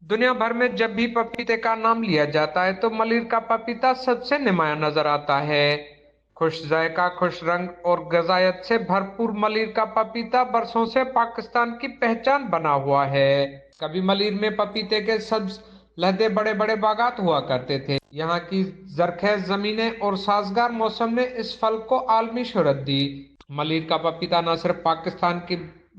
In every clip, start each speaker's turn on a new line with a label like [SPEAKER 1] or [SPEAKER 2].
[SPEAKER 1] दुनिया भर में जब भी पपीते का नाम लिया जाता है तो मलिर का पपीता सबसे नुमाया नजर आता है। खुश जायका, खुश रंग और गजायत से भरपूर मलिर का पपीता बरसों से पाकिस्तान की पहचान बना हुआ है। कभी मलिर में पपीते के सब्ज लहदे बड़े बड़े बागात हुआ करते थे। यहाँ की जरखेज जमीनें और साजगार मौसम ने इस फल को आलमी शोहरत दी। मलिर का पपीता न सिर्फ पाकिस्तान की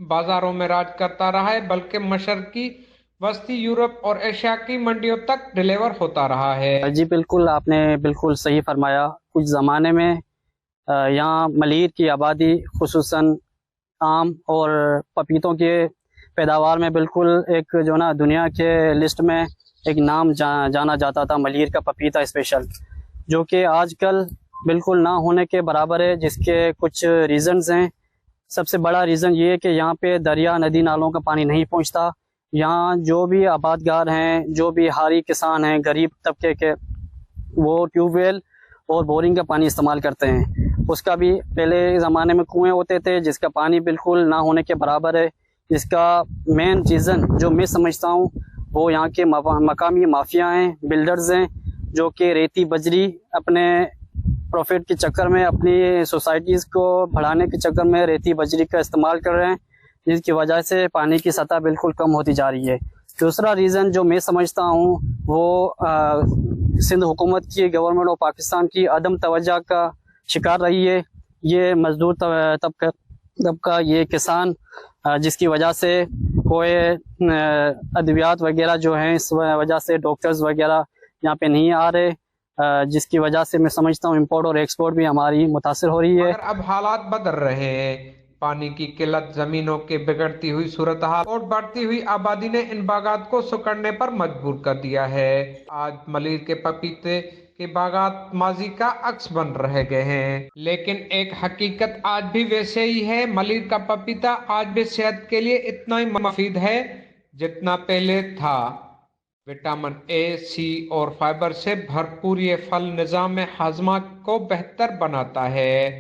[SPEAKER 1] बाजारों में राज करता रहा है बल्कि मशरकी वस्ती यूरोप और एशिया की मंडियों तक डिलीवर होता रहा है।
[SPEAKER 2] जी बिल्कुल, आपने बिल्कुल सही फरमाया। कुछ ज़माने में यहाँ मलीर की आबादी खुसूसन आम और पपीतों के पैदावार में बिल्कुल एक जो ना दुनिया के लिस्ट में एक नाम जाना जाता था, मलीर का पपीता स्पेशल, जो कि आजकल बिल्कुल ना होने के बराबर है, जिसके कुछ रीज़न्स हैं। सबसे बड़ा रीज़न ये है कि यहाँ पे दरिया नदी नालों का पानी नहीं पहुँचता। यहाँ जो भी आबादगार हैं, जो भी हारी किसान हैं, गरीब तबके के, वो ट्यूबवेल और बोरिंग का पानी इस्तेमाल करते हैं। उसका भी पहले ज़माने में कुएं होते थे जिसका पानी बिल्कुल ना होने के बराबर है। इसका मेन रीज़न जो मैं समझता हूँ वो यहाँ के मकामी माफिया हैं, बिल्डर्स हैं, जो कि रेती बजरी अपने प्रॉफिट के चक्कर में, अपनी सोसाइटीज़ को बढ़ाने के चक्कर में रेती बजरी का इस्तेमाल कर रहे हैं, जिसकी वजह से पानी की सतह बिल्कुल कम होती जा रही है। दूसरा रीज़न जो मैं समझता हूँ वो सिंध हुकूमत की, गवर्नमेंट ऑफ पाकिस्तान की अदम तवज्जो का शिकार रही है। ये मजदूर तबका, ये किसान, जिसकी वजह से कोई अद्वियात वगैरह जो हैं, इस वजह से डॉक्टर्स वगैरह यहाँ पे नहीं आ रहे, जिसकी वजह से मैं समझता हूँ इंपोर्ट और एक्सपोर्ट भी हमारी मुतासिर हो रही है।
[SPEAKER 1] मगर अब हालात बदल रहे हैं। पानी की किल्लत, जमीनों की बिगड़ती हुई सूरत हाल और बढ़ती हुई आबादी ने इन बागात को सुकड़ने पर मजबूर कर दिया है। आज मलिर के पपीते के बागात माजी का अक्स बन रह गए हैं, लेकिन एक हकीकत आज भी वैसे ही है। मलिर का पपीता आज भी सेहत के लिए इतना ही मुफीद है जितना पहले था। विटामिन ए, सी और फाइबर से भरपूर ये फल निज़ाम हाजमा को बेहतर बनाता है,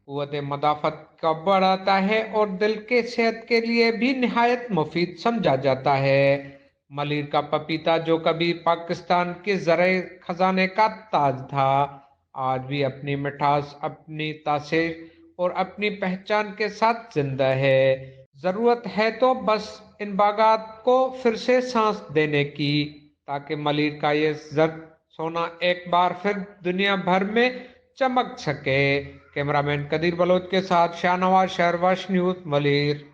[SPEAKER 1] कुव्वत मदाफत को बढ़ाता है और दिल के सेहत के लिए भी निहायत मुफीद समझा जाता है। मलिर का पपीता जो कभी पाकिस्तान के ज़रे खजाने का ताज था, आज भी अपनी मिठास, अपनी तासीर और अपनी पहचान के साथ जिंदा है। जरूरत है तो बस इन बागात को फिर से सांस देने की, ताकि मलिर का ये जर्द सोना एक बार फिर दुनिया भर में चमक सके। कैमरामैन कदीर बलोच के साथ शाहनवाज, शहरवाश न्यूज़, मलिर।